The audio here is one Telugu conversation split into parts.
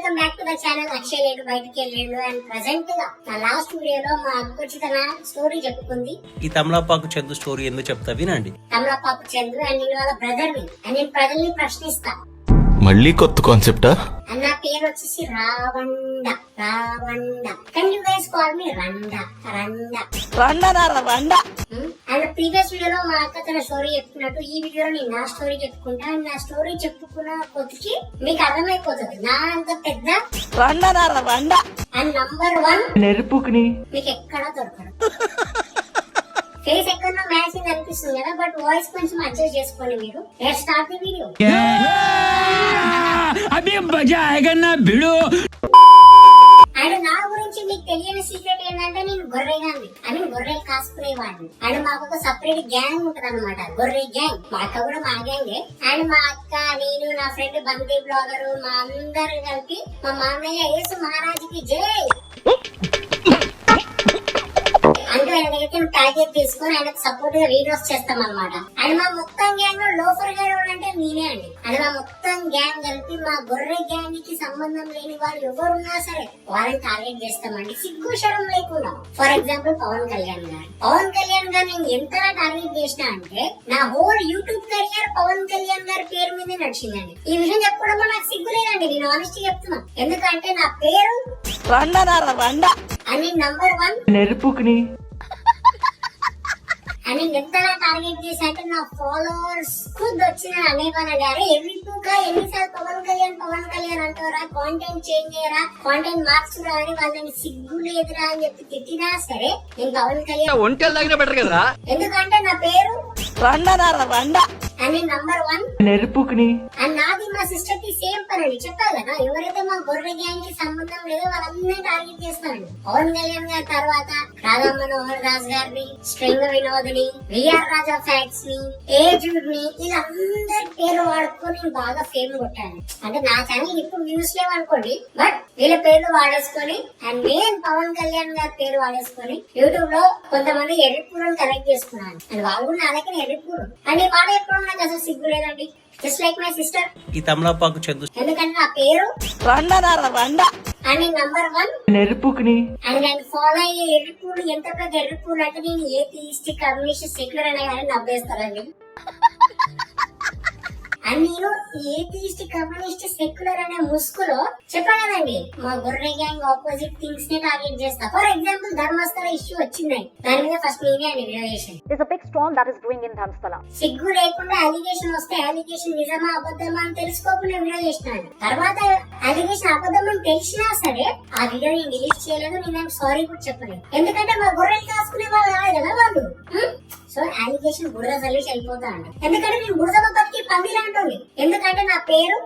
Welcome back to the channel. Akshay లేడు, బయటికి వెళ్ళాడు. అండ్ ప్రెసెంట్ గా నా లాస్ట్ వీడియోలో మా అక్క వచ్చి తన స్టోరీ చెప్పుకుంది. ఈ తమలపాకు చందు స్టోరీ ఎందుకు చెప్తా వినండి. తమలపాకు చందు అండ్ నేను వాళ్ళ బ్రదర్ ని అండ్ నేను ప్రజల్ని ప్రశ్నిస్తా. మళ్ళీ కొత్త కాన్సెప్టా? అండ్ నా పేరు వచ్చేసి Ravanda. Can you guys call me Randa. And previous వీడియోలో మా అక్క తన స్టోరీ చెప్పుకున్నట్టు ఈ వీడియోలో నేను నా స్టోరీ చెప్పుకుంటా. అండ్ నా స్టోరీ చెప్పుకున్న కొద్దికి మీకు అర్థమైపోతుంది నా అంత పెద్ద అండ్ నంబర్ 1 నెరుపుకుని మీకు ఎక్కడా దొరకదు. ఫేస్ ఎక్కడో మ్యాచింగ్ అనిపిస్తుంది కదా, బట్ వాయిస్ కొంచెం అడ్జస్ట్ చేసుకోండి మీరు. Let's start the video. And నా గురించి మీకు తెలియని సీక్రెట్ ఏంటంటే నేను గొర్రెగాన్ని అని గొర్రెలు కాసుకునేవాడిని. అండ్ మాకు ఒక సపరేట్ గ్యాంగ్ ఉంటది అనమాట, గొర్రె గ్యాంగ్. మా అక్క కూడా మా గ్యాంగే. అండ్ మా అక్క, నేను, నా ఫ్రెండ్ బందీ బ్లాగర్, మా అందరు కలిపి మా మామయ్య యేసు మహారాజుకి జై అంటూ ఆయన దగ్గర టార్గెట్ తీసుకుని ఆయనకు సపోర్ట్ గా వీడియోస్ చేస్తాం అనమాట. అండ్ మా మొత్తం గ్యాంగ్ లో లోఫర్ గారు అంటే నేనే అండి. అండ్ మా మొత్తం గ్యాంగ్ కలిపి మా గొర్రె గ్యాంగ్ కి సంబంధం లేని వాళ్ళు ఎవరున్నా సరే వాళ్ళని టార్గెట్ చేస్తామండి, సిగ్గు శరం లేకుండా. ఫర్ ఎగ్జాంపుల్ పవన్ కళ్యాణ్ గారు నేను ఎంతలా టార్గెట్ చేసినా అంటే నా whole YouTube career Pawan Kalyan గారి పేరు మీదే నడిచిందండి. ఈ విషయం చెప్పడంలో నాకు సిగ్గు లేదండి, నేను ఆనెస్టీ చెప్తున్నా. ఎందుకంటే నా పేరు అని నంబర్ 1 నెరుపుకుని అని ఎంతలా టార్గెట్ చేసి అంటే నా ఫాలోవర్స్ ఖుద్ వచ్చిన అనేవాళ్ళండి. అరే ఎన్నిసార్లు పవన్ కళ్యాణ్ అంటారా, కాంటెంట్ చేంజ్ చేయరా, కాంటెంట్ మార్చురా అని వాళ్ళని సిగ్గు లేదురా అని చెప్పి తిట్టినా సరే నేను పవన్ కళ్యాణ్ ఎందుకంటే నా పేరు అని నంబర్ 1 నెరుపుకుని. అండ్ నాది మా సిస్టర్ కి సేమ్ పని అండి. చెప్పారు కదా, ఎవరైతే మా గొర్రె గ్యాంగ్ కి సంబంధం లేదో వాళ్ళందరినీ టార్గెట్ చేస్తారండి. పవన్ కళ్యాణ్ గారి తర్వాత రాధా మనోహర్ దాస్ గారిని, స్ట్రింగ్ వినోద్ని, విఆర్ రాజా ఫ్యాక్ట్స్ ని, ఏజుడ్ ని, వీళ్ళందరి పేరు వాడుకొని నేను బాగా ఫేమ్ కొట్టాను. అంటే నా ఛానల్ ఇప్పుడు వ్యూస్ లేవు అనుకోండి, బట్ వీళ్ళ పేర్లు వాడేసుకొని అండ్ నేను పవన్ కళ్యాణ్ గారి పేరు వాడేసుకొని యూట్యూబ్ లో కొంతమంది ఎడిట్పూర్ని కనెక్ట్ చేసుకున్నాను. అండ్ వాళ్ళు కూడా నా దగ్గర ఎడిట్పూర్ అండ్ వాడే ఎప్పుడు నాకు అసలు సిగ్గు లేదండి. Just like my sister. ఈ తమలపాకు చందు ఎందుకంటే నా పేరు అని నంబర్ 1 నెరుపుకుని. అండ్ నేను ఫాలో అయ్యే ఎడిట్పూర్ ఎంత పెద్ద ఎడిట్పూర్ అంటే నేను ఏథియిస్ట్, కమ్యూనిస్ట్, సెక్యులర్ అనే కానీ నవ్వేస్తానండి. అండ్ నేను ఏథియిస్ట్, కమ్యూనిస్ట్, సెక్యులర్ అనే ముసుగులో చెప్పా కదండి మా గొర్రె గ్యాంగ్ ఆపోజిట్ థింగ్స్ ని టార్గెట్ చేస్తా. ఫర్ ఎగ్జాంపుల్ ధర్మస్థల ఇష్యూ వచ్చింది, దాని మీద ఫస్ట్ నేనే అండి వీడియో చేశాను. There's a big storm that is brewing in Dharmasthala. సిగ్గు లేకుండా అలిగేషన్ వస్తే అలిగేషన్ నిజమా అబద్ధమా అని తెలుసుకోకుండా వీడియో చేసినాను. తర్వాత అలిగేషన్ అబద్ధం అని తెలిసినా సరే ఆ వీడియో నేను డిలీట్ చేయలేదు, నేను సారీ కూడా చెప్పలేదు. ఎందుకంటే మా గొర్రెలు కాసుకునే వాళ్ళు కాదు కదా వాళ్ళు. సో అలిగేషన్ బురద చల్లి వెళ్ళిపోతా అంట. ఎందుకంటే నేను బురదలో బతికి పందిలా అంటుంది. ఎందుకంటే నా పేరు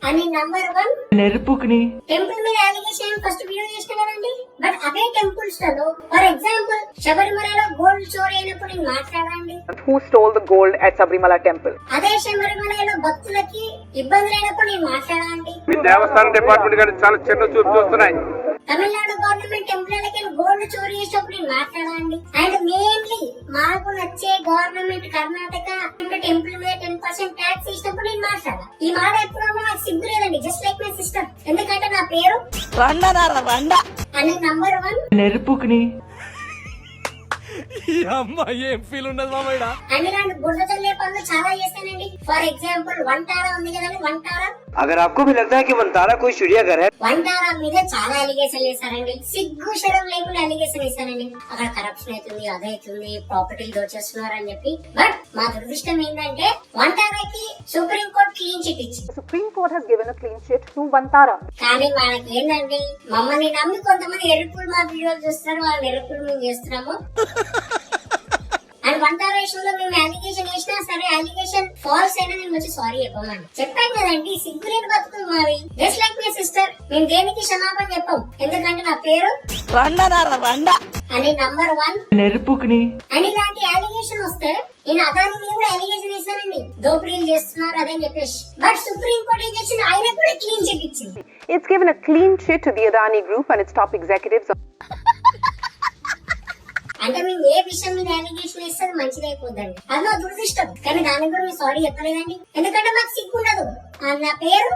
అని నంబర్ 1 నెరుపుకుని. టెంపుల్ మీద అలిగేషన్ ఫస్ట్ వీడియో చేసిన కదండి, బట్ అదే టెంపుల్స్ లలో ఫర్ ఎగ్జాంపుల్ శబరిమలలో గోల్డ్ చోరీ అయినప్పుడు నేను మాట్లాడండి. Who stole the gold at Sabrimala temple? అదే శబరిమలలో భక్తులకి ఇబ్బందులు అయినప్పుడు నేను మాట్లాడండి. దేవస్థానం డిపార్ట్మెంట్ గారు చాలా చిన్న చూపు చూస్తున్నాయి. తమిళనాడు గవర్నమెంట్ టెంపుల్కి గోల్డ్ చోరీ చేసినప్పుడు నేను మాట్లాడండి. అండ్ మెయిన్లీ మాకు నచ్చే గవర్నమెంట్ కర్ణాటక టెంపుల్ మీద 10% ట్యాక్స్ ఇచ్చినప్పుడు నేను మాట్లాడాలి. ఈ మాట ఎప్పుడో నాకు సిగ్గు లేదండి, జస్ట్ లైక్ మై సిస్టర్. ఎందుకంటే నా పేరు అని నంబర్ 1 నెరుపుకుని. అండ్ ఇలాంటి బురద చల్లే పనులు చాలా చేశానండి. ఫర్ ఎగ్జాంపుల్ వంటారా ఉంది కదండి, వంటారా अगर आपको भी लगता है कि वंतारा कोई चिड़ियाघर है, వంటారా మీద చాలా అలిగేషన్ వేస్తారండి. సిగ్గు శరం లేకుండా అలిగేషన్ వేస్తారండి. అక్కడ కరప్షన్ అవుతుంది, అదైతుంది, ప్రాపర్టీలు దోచేస్తున్నారు అని చెప్పి. బట్ మా దురదృష్టం ఏంటంటే వంటారాకి సుప్రీం కోర్టు క్లీన్ చిట్ ఇచ్చింది. The Supreme Court has given a clean chit to Vantara. కానీ మనకి ఏంటంటే మమ్మల్ని నమ్మి కొంతమంది ఎరుపులు మా వీడియోలు చూస్తున్నారు, వాళ్ళ ఎరుపులు మేము చేస్తున్నాము. అండ్ వంటారా విషయంలో మేము అలిగేషన్ వేసినా సరే అలిగేషన్ ఫాల్స్ అయినా మేము వచ్చి సారీ చెప్పమండి. చెప్పాను కదండి సిగ్గులేని బతుకులు మావి. Just like my sister. మేము దేనికి క్షమాపణ చెప్పం, ఎందుకంటే నా పేరు అని నంబర్ 1 నెరుపుకుని. అని ఇలాంటి అలిగేషన్ వస్తే నేను అదాని మీద కూడా అలిగేషన్ వేసానండి, దోపిడీలు చేస్తున్నారు అదని చెప్పేసి. బట్ సుప్రీం కోర్టు ఏం చేసింది, ఆయన కూడా క్లీన్ చిట్ ఇచ్చింది. It's given a clean chit to the Adani Group and its top executives. అంటే మేము ఏ విషయం మీద అలిగేషన్ వేస్తే అది మంచిది అయిపోద్దండి. అది మా దురదృష్టం. కానీ దానికి కూడా మీరు సారీ చెప్పలేదండి, ఎందుకంటే మాకు సిగ్గుండదు. నా పేరు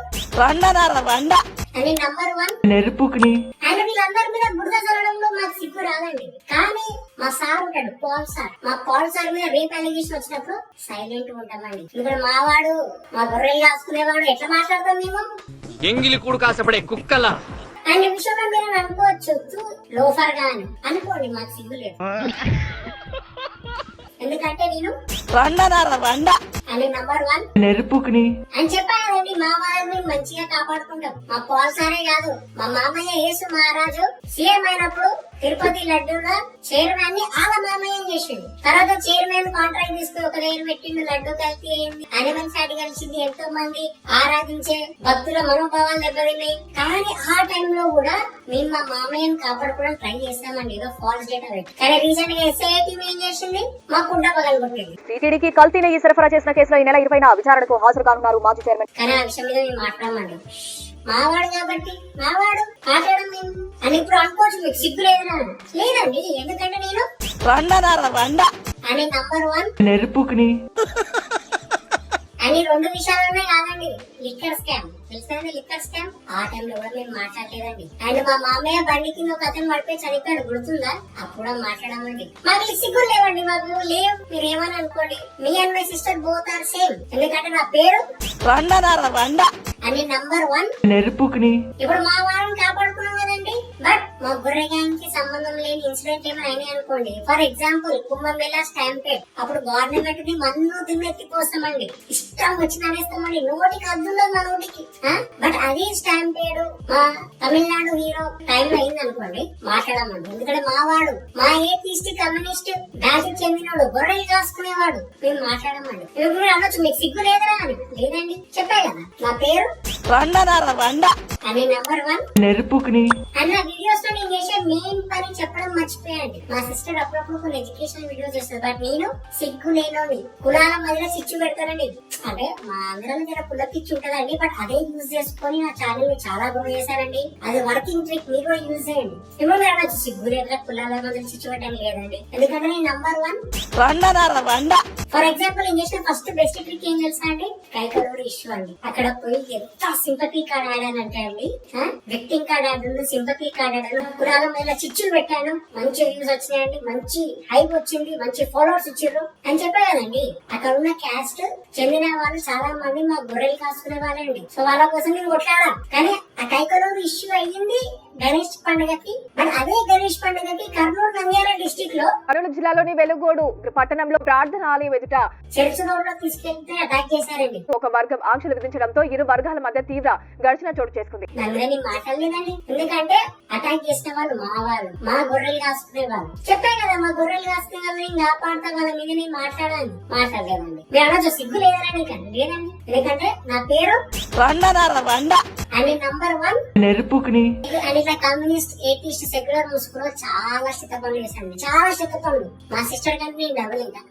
అని నంబర్ 1 నెరుపుకుని ఆయన వీళ్ళందరి మీద బురద చల్లడంలో మాకు సిగ్గు రాదండి. కానీ మా సార్ ఉంటాడు పాల్ సార్, మా పాల్ సార్ మీద రేప్ అలిగేషన్ వచ్చినప్పుడు సైలెంట్ ఉంటామండి. ఇక్కడ మావాడు మా గొర్రెలు కాసుకునేవాడు ఎట్లా మాట్లాడతాం మేము? ఎంగిలి కూడు కాసపడే కుక్కలా. ఆయన విషయంలో మీరు అనుకోవచ్చు లోఫర్ గా అని అనుకోండి, మాకు సిగ్గు లేదు. ఎందుకంటే నేను అని నంబర్ 1 నెరుపుకుని అని చెప్పానండి. మా వాళ్ళని మంచిగా కాపాడుకుంటాం. మా పాల్ సారే కాదు, మా మామయ్య యేసు మహారాజు సీఎం అయినప్పుడు తిరుపతి లడ్డూగా చైర్మన్ ని వాళ్ళ మామయ్య చేసిండు. తర్వాత చైర్మన్ కాంట్రాక్ట్ తీసుకుని ఒక దగ్గర పెట్టిండు, లడ్డు కల్తీ అయింది, అనిమల్ ఫ్యాట్ కలిసింది, ఎంతో మంది ఆరాధించే భక్తుల మనోభావాలు దెబ్బతిన్నాయి. కానీ ఆ టైంలో కూడా మేము మా మామయ్యను కాపాడుకోవడానికి ట్రై చేస్తామండి, ఏదో ఫాల్స్ డేటా పెట్టి. కానీ రీసెంట్ గా ఎస్ఐ టీం ఏం చేసింది, మా కుండ పగలగొట్టింది. టీటీడీకి కల్తీ నెయ్యి సరఫరా చేసిన కేసులో ఈ నెల 20న విచారణకు హాజరు కానున్నారు మాజీ చైర్మన్. కానీ ఆ విషయం మీద మేము మాట్లాడమండి. మావాడు కాబట్టి మావాడు మాట్లాడడం మేము అని ఇప్పుడు అనుకోవచ్చు. మీకు సిగ్గు లేదండి, ఎందుకంటే నేను అని నంబర్ 1 నెరుపుకుని అని 2 విషయాలనే కాదండి. లిక్కర్ స్కామ్ తెలుసండి, లిక్కర్ స్కామ్ ఆ టైంలో కూడా మేము మాట్లాడలేదండి. అండ్ మా మామయ్య బండి కింద ఒక అతను పడిపోయి చనిపోయాడు, గుర్తుందా? అప్పుడు మాట్లాడమండి. మాకు సిగ్గు లేవండి, మాకు లేవు. మీరు ఏమని అనుకోండి, me and my sister both are same. ఎందుకంటే నా పేరు అని నంబర్ 1 నెరుపుకుని. ఇప్పుడు మా వాళ్ళని కాపాడుకున్నాం కదండి, బట్ మా బుర్ర గ్యాంగ్ కి సంబంధం లేని ఇన్సిడెంట్ ఏమైనా అయినాయి అనుకోండి. ఫర్ ఎగ్జాంపుల్ కుంభమేళా స్టాంపేడ్ అప్పుడు గవర్నమెంట్ ని మన్ను దుమ్మెత్తిపోస్తామండి, ఇష్టం వచ్చిన అనేస్తామండి, నోటికి అద్దుండదు మా నోటికి. బట్ అదే స్టాంపేడ్ మా తమిళనాడు హీరో టైంలో అయింది అనుకోండి, మాట్లాడమండి. ఎందుకంటే మావాడు మా ఏథీస్ట్ కమ్యూనిస్ట్ బ్యాచ్ చెందినోడు, గొర్రెలు కాసుకునేవాడు, మేము మాట్లాడమండి. ఇప్పుడు అనొచ్చు మీకు సిగ్గు లేదురా అని. లేదండి, చెప్పా కదా నా పేరు అని నంబర్ 1 నెరుపుకుని. అన్న వీడియోస్ లో నేను చేసే మెయిన్ పని చెప్పడం మర్చిపోయాడు. మా సిస్టర్ అప్పుడప్పుడు కొన్ని ఎడ్యుకేషన్ వీడియోస్ చేస్తారు, బట్ నేను సిగ్గు లేనోని కులాల మధ్యలో సిచ్చు పెడతానండి. అంటే మా అందరం దగ్గర పుల్లకిచ్చి ఉంటదండి, బట్ అదే యూజ్ చేసుకొని నా ఛానల్ ని చాలా గ్రో చేశారండి. అది వర్కింగ్ ట్రిక్, మీరు కూడా యూజ్ చేయండి. ఇప్పుడు మీరు అనొచ్చు సిగ్గు లేదా కులాల మధ్యలో సిచ్చు పెట్టడానికి లేదండి, ఎందుకంటే నేను నంబర్ 1 ఫర్ ఎగ్జాంపుల్ నేను చేసిన ఫస్ట్ బెస్ట్ ట్రిక్ ఏం తెలుసా అండి? కైకలూరు ఇష్యూ అండి. అక్కడ పోయి ఎంత సింపతి కార్డ్ ఆడానంటే అండి, విక్టింగ్ కార్డ్ ఆడాను, సింపతి కార్డ్ ఆడాను, కులాల మీద చిచ్చులు పెట్టాను, మంచి వ్యూస్ వచ్చినాయండి, మంచి హైప్ వచ్చింది, మంచి ఫాలోవర్స్ ఇచ్చారు అని చెప్పారు కదండి. అక్కడ ఉన్న క్యాస్ట్ చెందిన వాళ్ళు చాలా మంది మా గొర్రెలు కాసుకునే వాళ్ళండి. సో వాళ్ళ కోసం నేను కొట్లాడా. కానీ ఆ కైకలూరు ఇష్యూ అయ్యింది గణేష్ పండుగకి, మరి అదే గణేష్ పండుగకి కర్నూలు నంద్యాల డిస్ట్రిక్ట్ లో కర్నూలు జిల్లాలోని వెలుగోడు పట్టణంలో ప్రార్థన ఆలయం ఎదుట చర్చ్ రోడ్ లో తీసుకెళ్తే అటాక్ చేశారండి. ఒక వర్గం ఆంక్షలు విధించడంతో ఇరు వర్గాల మధ్య తీవ్ర ఘర్షణ చోటు చేసుకుంది. నన్ను మాట్లాడలేదండి, ఎందుకంటే అటాక్ చేసిన వాళ్ళు మా వాళ్ళు, మా గొర్రెలు కాసుకునే వాళ్ళు. చెప్పే కదా మా గొర్రెలు కాసుకునే వాళ్ళు నేను కాపాడుతా వాళ్ళ మీద నేను మాట్లాడలేదండి. మీరు అనొచ్చు సిగ్గు లేదని. లేదండి, ఎందుకంటే నా పేరు అని నంబర్ 1 నెరుపుకుని. అని ఇట్లా కమ్యూనిస్ట్ ఏథిస్ట్ సెక్యులర్ ముసుగులో చాలా శ్రద్ధ పనులు చేశాను, చాలా శ్రద్ధ పనులు. మా సిస్టర్ కంటే నేను డబుల్. ఇంకా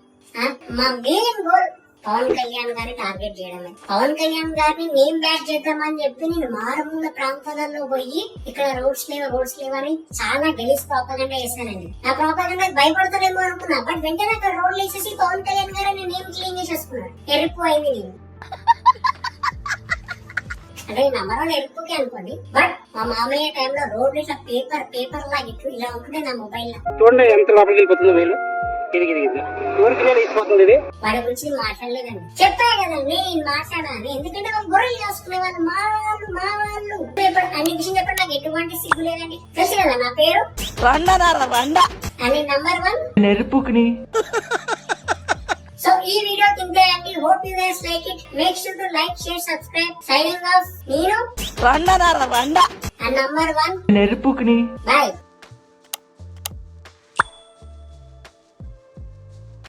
మా మెయిన్ గోల్ పవన్ కళ్యాణ్ గారిని టార్గెట్ చేయడమే. పవన్ కళ్యాణ్ గారిని నేమ్ బ్యాక్ చేద్దామని చెప్పి నేను మారుమూల ప్రాంతాలలో పోయి ఇక్కడ రోడ్స్ లేవని చాలా గలీజ్ ప్రాపగండా చేశానండి. ఆ ప్రాపగండా భయపడతారేమో అనుకున్నా, బట్ వెంటనే అక్కడ రోడ్లు వేసేసి పవన్ కళ్యాణ్ గారిని నేమ్ క్లీన్ చేసేసుకున్నాను. ఎరుపు అయింది నేను, అంటే నంబర్ 1 ఎరుపుకి అనుకోండి. బట్ మా మామయ్య టైంలో రోడ్లు ఇట్లా పేపర్ లాగా ఇట్లు ఇలా ఉంటుండే నా మొబైల్ లో. చూడండి ఎంత లోపలికి వెళ్ళిపోతుందో వేలు. వాడి గురించి మాట్లాడలేదండి, చెప్పా కదండి నేను మాట్లాడాలి. ఎందుకంటే వాళ్ళు గొర్రెలు కాసుకునే వాళ్ళు, మా వాళ్ళు అన్ని విషయం చెప్పండి. నాకు ఎటువంటి సిగ్గు లేదండి, తెలుసు కదా నా పేరు అని నంబర్ 1 నెరుపుకుని. సో ఈ వీడియో తింటే అండి. Hope you guys like it. Make sure to like, share, subscribe. Signing off నేను నంబర్ 1 నెరుపుకుని. బాయ్.